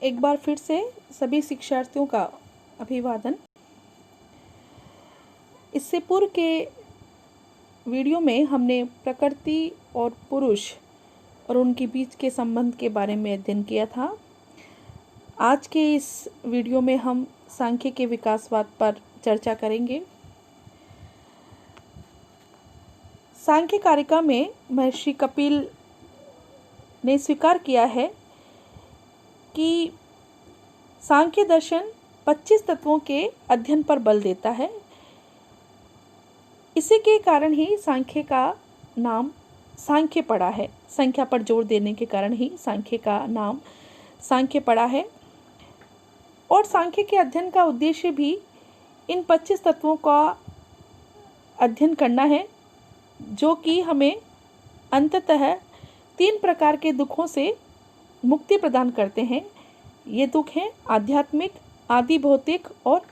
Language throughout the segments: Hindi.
एक बार फिर से सभी शिक्षार्थियों का अभिवादन। इससे पूर्व के वीडियो में हमने प्रकृति और पुरुष और उनके बीच के संबंध के बारे में अध्ययन किया था। आज के इस वीडियो में हम सांख्य के विकासवाद पर चर्चा करेंगे। सांख्य कारिका में महर्षि कपिल ने स्वीकार किया है कि सांख्य दर्शन 25 तत्वों के अध्ययन पर बल देता है। इसी के कारण ही सांख्य का नाम सांख्य पड़ा है। संख्या पर जोर देने के कारण ही सांख्य का नाम सांख्य पड़ा है। और सांख्य के अध्ययन का उद्देश्य भी इन 25 तत्वों का अध्ययन करना है, जो कि हमें अंततः 3 प्रकार के दुखों से मुक्ति प्रदान करते हैं। ये दुख हैं आध्यात्मिक, आदि भौतिक और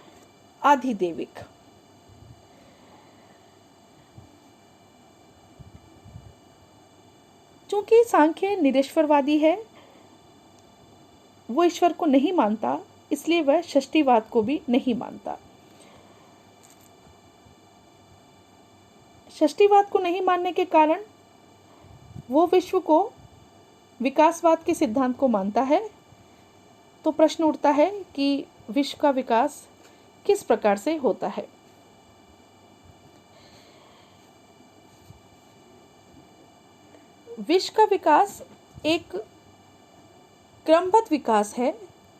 आधिदैविक। चूंकि सांख्य निरीश्वरवादी है, वो ईश्वर को नहीं मानता, इसलिए वह षष्ठीवाद को भी नहीं मानता। षष्ठीवाद को नहीं मानने के कारण वो विश्व को विकासवाद के सिद्धांत को मानता है। तो प्रश्न उठता है कि विश्व का विकास किस प्रकार से होता है। विश्व का विकास एक क्रमबद्ध विकास है,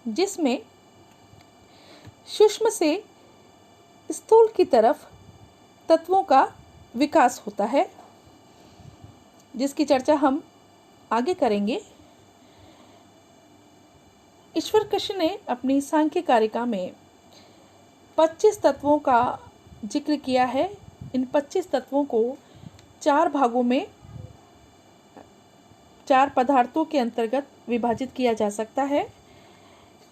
जिसमें सूक्ष्म से स्थूल की तरफ तत्वों का विकास होता है, जिसकी चर्चा हम आगे करेंगे। ईश्वर कृष्ण ने अपनी सांख्य कारिका में 25 तत्वों का जिक्र किया है। इन 25 तत्वों को 4 भागों में 4 पदार्थों के अंतर्गत विभाजित किया जा सकता है।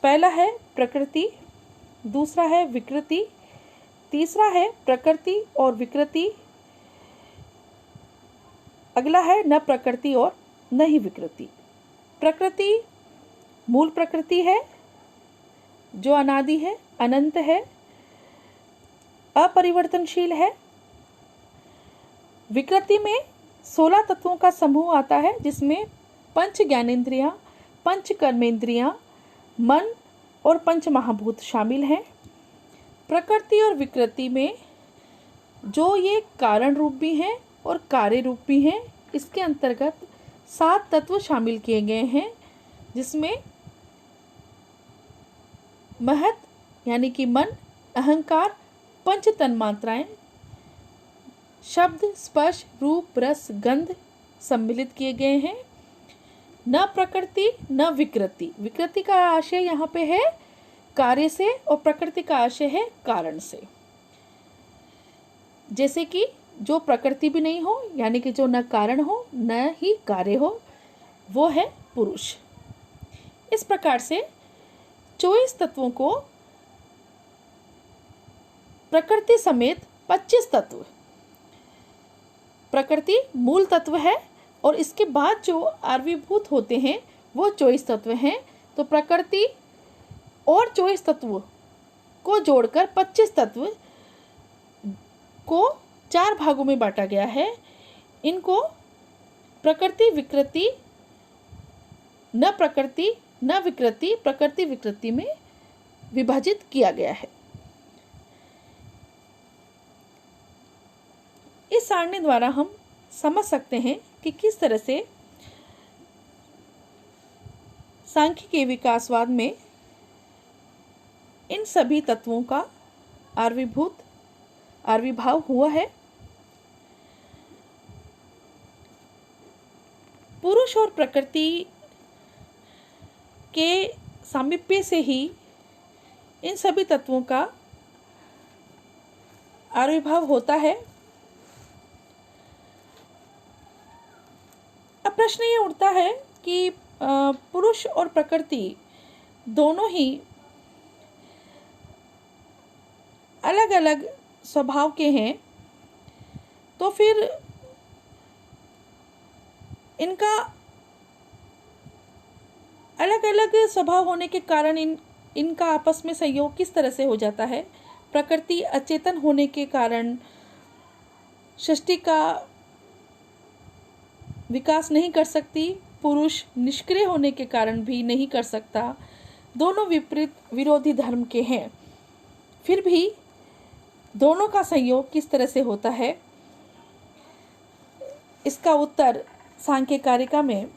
पहला है प्रकृति, दूसरा है विकृति, तीसरा है प्रकृति और विकृति, अगला है न प्रकृति और न ही विकृति। प्रकृति मूल प्रकृति है, जो अनादि है, अनंत है, अपरिवर्तनशील है। विकृति में 16 तत्वों का समूह आता है, जिसमें पंच ज्ञानेंद्रियां, पंच कर्मेंद्रियां, मन और पंच महाभूत शामिल हैं। प्रकृति और विकृति में जो ये कारण रूप भी हैं और कार्य रूप भी हैं, इसके अंतर्गत 7 तत्व शामिल किए गए हैं, जिसमें महत यानी कि मन, अहंकार, पंच तन्मात्राएं, शब्द, स्पर्श, रूप, रस, गंध सम्मिलित किए गए हैं। न प्रकृति न विकृति। विकृति का आशय यहाँ पे है कार्य से और प्रकृति का आशय है कारण से। जैसे कि जो प्रकृति भी नहीं हो, यानी कि जो न कारण हो न ही कार्य हो, वो है पुरुष। इस प्रकार से 24 तत्वों को प्रकृति समेत 25 तत्व, प्रकृति मूल तत्व है और इसके बाद जो आविर्भूत होते हैं वो 24 तत्व हैं। तो प्रकृति और 24 तत्व को जोड़कर 25 तत्व को 4 भागों में बांटा गया है। इनको प्रकृति विकृति, न प्रकृति न विकृति, प्रकृति विकृति में विभाजित किया गया है। इस सारणी द्वारा हम समझ सकते हैं कि किस तरह से सांख्य के विकासवाद में इन सभी तत्वों का आविर्भाव हुआ है। पुरुष और प्रकृति के सामीप्य से ही इन सभी तत्वों का आविर्भाव होता है। अब प्रश्न ये उठता है कि पुरुष और प्रकृति दोनों ही अलग अलग स्वभाव के हैं, तो फिर इनका अलग अलग स्वभाव होने के कारण इनका आपस में सहयोग किस तरह से हो जाता है। प्रकृति अचेतन होने के कारण सृष्टि का विकास नहीं कर सकती, पुरुष निष्क्रिय होने के कारण भी नहीं कर सकता। दोनों विपरीत विरोधी धर्म के हैं, फिर भी दोनों का संयोग किस तरह से होता है, इसका उत्तर सांख्य कारिका में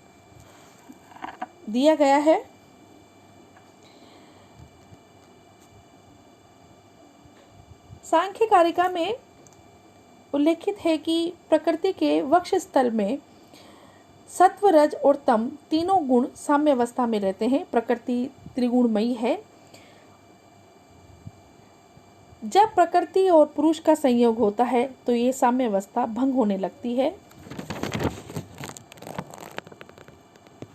दिया गया है। सांख्य कारिका में उल्लेखित है कि प्रकृति के वक्ष स्थल में सत्व, रज और तम तीनों गुण साम्यावस्था में रहते हैं। प्रकृति त्रिगुणमयी है। जब प्रकृति और पुरुष का संयोग होता है तो ये साम्यावस्था भंग होने लगती है।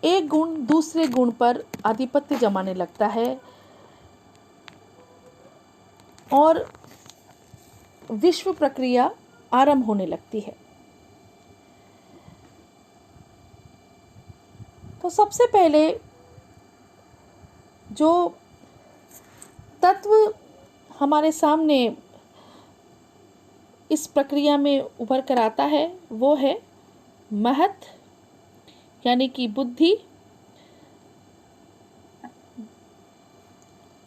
एक गुण दूसरे गुण पर आधिपत्य जमाने लगता है और विश्व प्रक्रिया आरंभ होने लगती है। तो सबसे पहले जो तत्व हमारे सामने इस प्रक्रिया में उभर कर आता है वो है महत, यानी कि बुद्धि।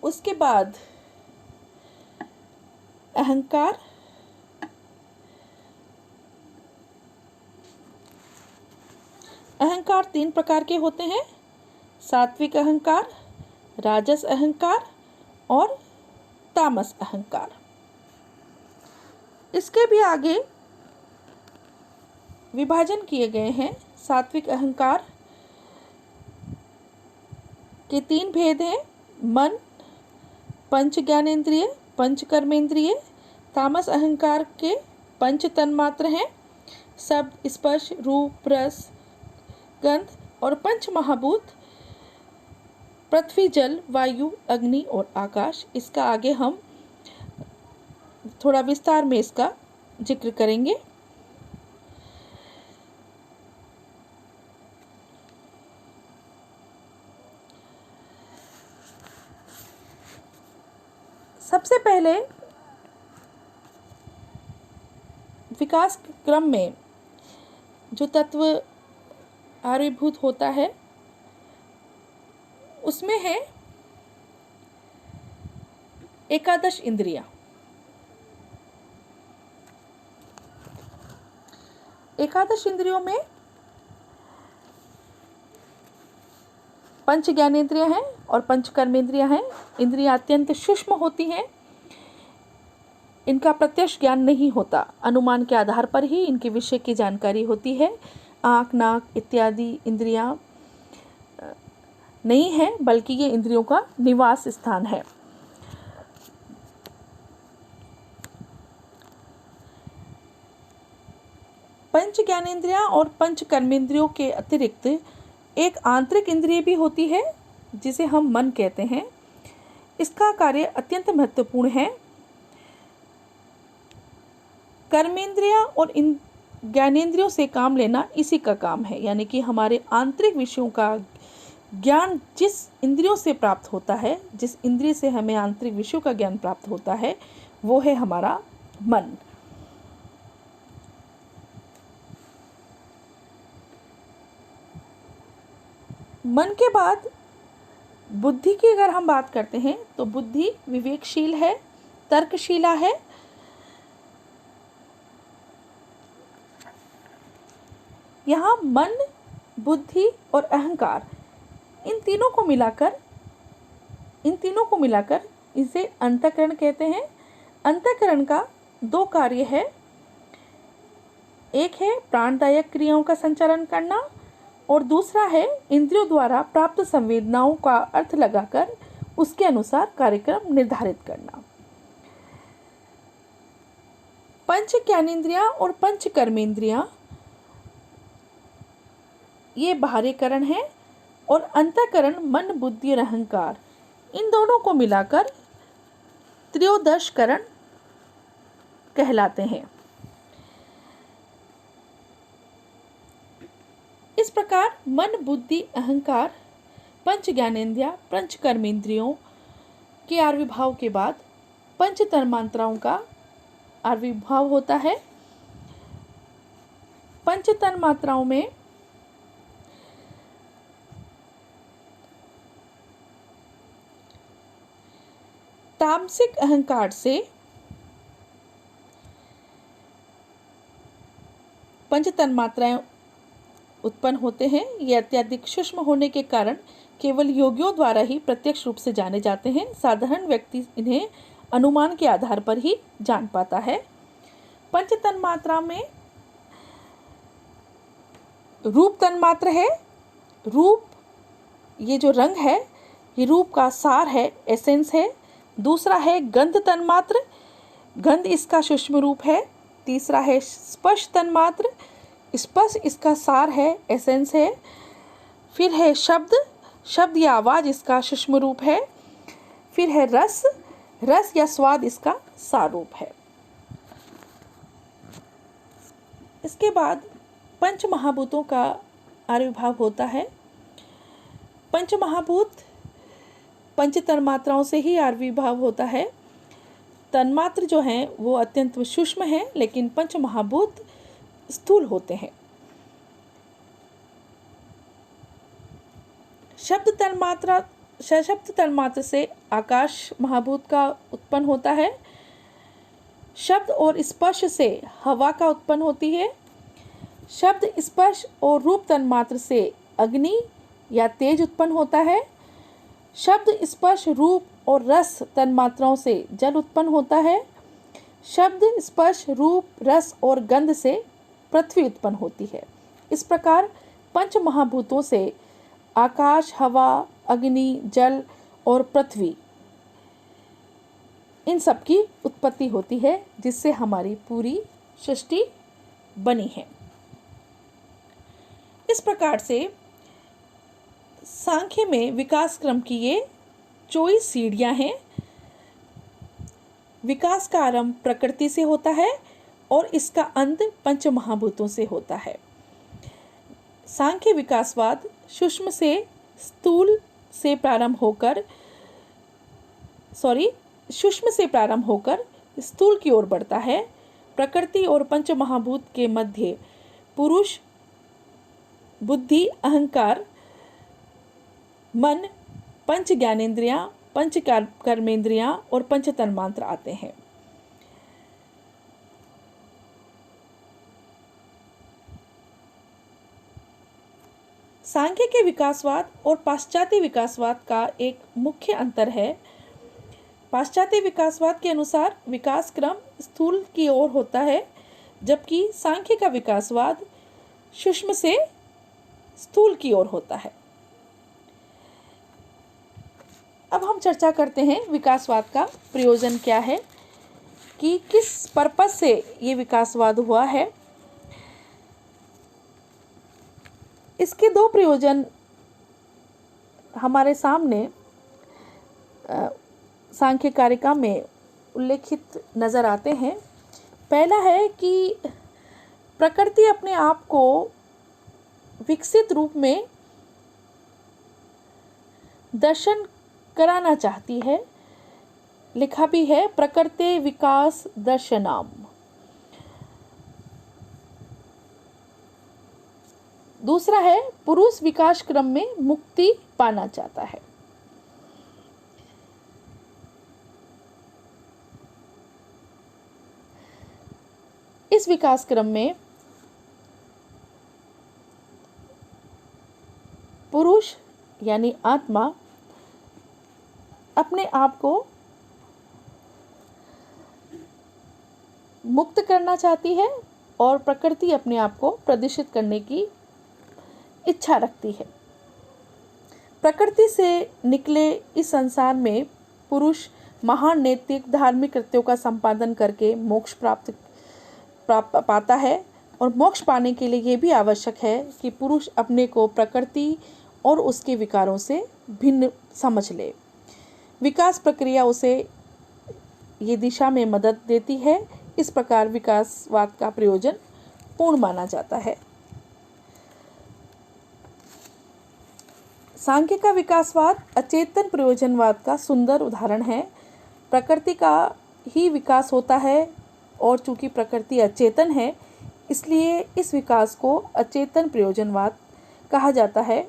उसके बाद अहंकार, अहंकार तीन प्रकार के होते हैं, सात्विक अहंकार, राजस अहंकार और तामस अहंकार। इसके भी आगे विभाजन किए गए हैं। सात्विक अहंकार के तीन भेद हैं, मन, पंच ज्ञानेंद्रिय, पंच कर्मेंद्रिय। तामस अहंकार के पंच तन्मात्र हैं, शब्द, स्पर्श, रूप, रस, गंध और पंच महाभूत, पृथ्वी, जल, वायु, अग्नि और आकाश। इसका आगे हम थोड़ा विस्तार में इसका जिक्र करेंगे। सबसे पहले विकास क्रम में जो तत्व आविर्भूत होता है उसमें है एकादश इंद्रियां। एकादश इंद्रियों में पंच ज्ञानेंद्रियां हैं और पंच कर्मेंद्रियां हैं। इंद्रियां अत्यंत सूक्ष्म होती हैं, इनका प्रत्यक्ष ज्ञान नहीं होता, अनुमान के आधार पर ही इनके विषय की जानकारी होती है। आँख, नाक इत्यादि इंद्रियां नहीं है, बल्कि ये इंद्रियों का निवास स्थान है। पंच ज्ञानेंद्रियां और पंच कर्मेंद्रियों के अतिरिक्त एक आंतरिक इंद्रिय भी होती है जिसे हम मन कहते हैं। इसका कार्य अत्यंत महत्वपूर्ण है। कर्मेंद्रियां और इन ज्ञानेंद्रियों से काम लेना इसी का काम है, यानी कि हमारे आंतरिक विषयों का ज्ञान जिस इंद्रियों से प्राप्त होता है, जिस इंद्रिय से हमें आंतरिक विषयों का ज्ञान प्राप्त होता है, वो है हमारा मन। मन के बाद बुद्धि की अगर हम बात करते हैं तो बुद्धि विवेकशील है, तर्कशीला है। यहाँ मन, बुद्धि और अहंकार इन तीनों को मिलाकर इसे अंतःकरण कहते हैं। अंतःकरण का दो कार्य है, एक है प्राणदायक क्रियाओं का संचालन करना और दूसरा है इंद्रियों द्वारा प्राप्त संवेदनाओं का अर्थ लगाकर उसके अनुसार कार्यक्रम निर्धारित करना। पंच ज्ञानेंद्रियां और पंच कर्मेंद्रियां ये बाह्यकरण है और अंतःकरण मन, बुद्धि और अहंकार, इन दोनों को मिलाकर त्रयोदशकरण कहलाते हैं। इस प्रकार मन, बुद्धि, अहंकार पंच ज्ञानेंद्रिया, पंच कर्मेंद्रियों के आविर्भाव के बाद पंच तन्मात्राओं का आविर्भाव होता है। पंच तन्मात्राओं में तामसिक अहंकार से पंच तन्मात्राएं उत्पन्न होते हैं। ये अत्यधिक सूक्ष्म होने के कारण केवल योगियों द्वारा ही प्रत्यक्ष रूप से जाने जाते हैं। साधारण व्यक्ति इन्हें अनुमान के आधार पर ही जान पाता है। पंच तन्मात्रा में रूप तन्मात्र है। रूप, ये जो रंग है, ये रूप का सार है, एसेंस है। दूसरा है गंध तन्मात्र, गंध इसका सूक्ष्म रूप है। तीसरा है स्पर्श तन्मात्र, स्पर्श इसका सार है, एसेंस है। फिर है शब्द, शब्द या आवाज इसका सूक्ष्म रूप है। फिर है रस, रस या स्वाद इसका सार रूप है। इसके बाद पंच महाभूतों का आविर्भाव होता है। पंच महाभूत पंच तन्मात्राओं से ही आविर्भाव होता है। तन्मात्र जो हैं वो अत्यंत सूक्ष्म हैं, लेकिन पंच महाभूत स्थूल होते हैं। शब्द तन्मात्र से आकाश महाभूत का उत्पन्न होता है। शब्द और स्पर्श से हवा का उत्पन्न होती है। शब्द, स्पर्श और रूप तन्मात्र से अग्नि या तेज उत्पन्न होता है। शब्द, स्पर्श, रूप और रस तन्मात्राओं से जल उत्पन्न होता है। शब्द, स्पर्श, रूप, रस और गंध से पृथ्वी उत्पन्न होती है। इस प्रकार पंच महाभूतों से आकाश, हवा, अग्नि, जल और पृथ्वी, इन सब की उत्पत्ति होती है, जिससे हमारी पूरी सृष्टि बनी है। इस प्रकार से सांख्य में विकास क्रम की ये 24 सीढ़ियां हैं। विकास का आरंभ प्रकृति से होता है और इसका अंत पंच महाभूतों से होता है। सांख्य विकासवाद सूक्ष्म से स्थूल से प्रारंभ होकर स्थूल की ओर बढ़ता है। प्रकृति और पंच महाभूत के मध्य पुरुष, बुद्धि, अहंकार, मन, पंच ज्ञानेंद्रियां, पंच कर्मेंद्रियां और पंच तन्मात्र आते हैं। सांख्य के विकासवाद और पाश्चात्य विकासवाद का एक मुख्य अंतर है। पाश्चात्य विकासवाद के अनुसार विकास क्रम स्थूल की ओर होता है, जबकि सांख्य का विकासवाद सूक्ष्म से स्थूल की ओर होता है। अब हम चर्चा करते हैं विकासवाद का प्रयोजन क्या है, कि किस पर्पस से ये विकासवाद हुआ है। इसके दो प्रयोजन हमारे सामने सांख्य कारिका में उल्लेखित नजर आते हैं। पहला है कि प्रकृति अपने आप को विकसित रूप में दर्शन कराना चाहती है। लिखा भी है प्रकृति विकास दर्शनाम। दूसरा है पुरुष विकास क्रम में मुक्ति पाना चाहता है। इस विकास क्रम में पुरुष यानी आत्मा अपने आप को मुक्त करना चाहती है और प्रकृति अपने आप को प्रदर्शित करने की इच्छा रखती है। प्रकृति से निकले इस संसार में पुरुष महान नैतिक धार्मिक कृत्यों का संपादन करके मोक्ष प्राप्त पाता है, और मोक्ष पाने के लिए ये भी आवश्यक है कि पुरुष अपने को प्रकृति और उसके विकारों से भिन्न समझ ले। विकास प्रक्रिया उसे ये दिशा में मदद देती है। इस प्रकार विकासवाद का प्रयोजन पूर्ण माना जाता है। सांख्य का विकासवाद अचेतन प्रयोजनवाद का सुंदर उदाहरण है। प्रकृति का ही विकास होता है और चूंकि प्रकृति अचेतन है इसलिए इस विकास को अचेतन प्रयोजनवाद कहा जाता है।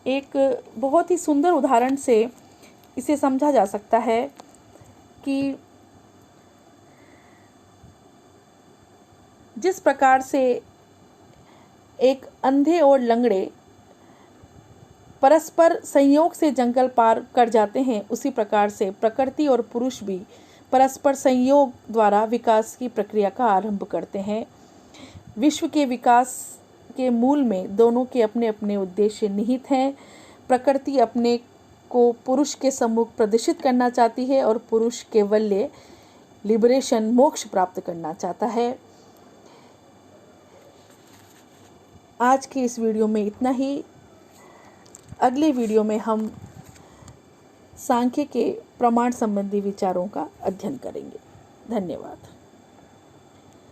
एक बहुत ही सुंदर उदाहरण से इसे समझा जा सकता है कि जिस प्रकार से एक अंधे और लंगड़े परस्पर संयोग से जंगल पार कर जाते हैं, उसी प्रकार से प्रकृति और पुरुष भी परस्पर संयोग द्वारा विकास की प्रक्रिया का आरंभ करते हैं। विश्व के विकास के मूल में दोनों के अपने अपने उद्देश्य निहित हैं। प्रकृति अपने को पुरुष के सम्मुख प्रदर्शित करना चाहती है और पुरुष केवल्य लिबरेशन मोक्ष प्राप्त करना चाहता है। आज के इस वीडियो में इतना ही। अगले वीडियो में हम सांख्य के प्रमाण संबंधी विचारों का अध्ययन करेंगे। धन्यवाद।